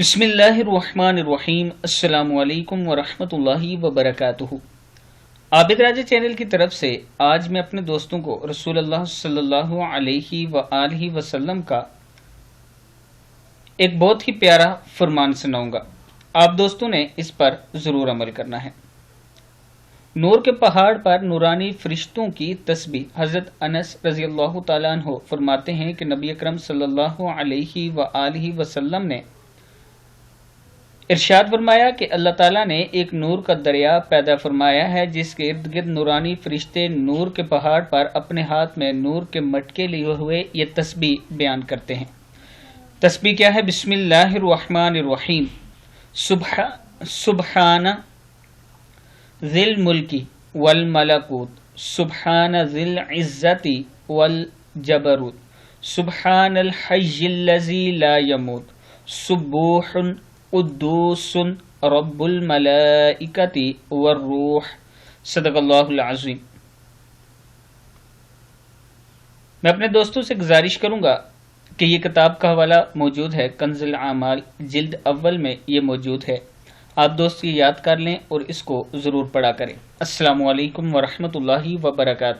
بسم اللہ الرحمن الرحیم۔ السلام علیکم ورحمۃ اللہ وبرکاتہ۔ عابد راجہ چینل کی طرف سے آج میں اپنے دوستوں کو رسول اللہ صلی اللہ علیہ وآلہ وسلم کا ایک بہت ہی پیارا فرمان سناؤں گا۔ آپ دوستوں نے اس پر ضرور عمل کرنا ہے۔ نور کے پہاڑ پر نورانی فرشتوں کی تسبیح۔ حضرت انس رضی اللہ تعالیٰ عنہ فرماتے ہیں کہ نبی اکرم صلی اللہ علیہ وآلہ وسلم نے ارشاد فرمایا کہ اللہ تعالیٰ نے ایک نور کا دریا پیدا فرمایا ہے جس کے ارد گرد نورانی فرشتے نور کے پہاڑ پر اپنے ہاتھ میں نور کے مٹکے لیے ہوئے یہ تسبیح بیان کرتے ہیں۔ تسبیح کیا ہے؟ بسم اللہ الرحمن الرحیم۔ سبحان ذی الملک والملکوت، سبحان ذی العزت والجبروت، سبحان الحی الذی لا یموت، سبوح قدوس رب الملائکۃ والروح، صدق اللہ العظیم۔ میں اپنے دوستوں سے گزارش کروں گا کہ یہ کتاب کا حوالہ موجود ہے کنز الاعمال جلد اول میں یہ موجود ہے، آپ دوست یہ یاد کر لیں اور اس کو ضرور پڑھا کریں۔ السلام علیکم ورحمۃ اللہ وبرکاتہ۔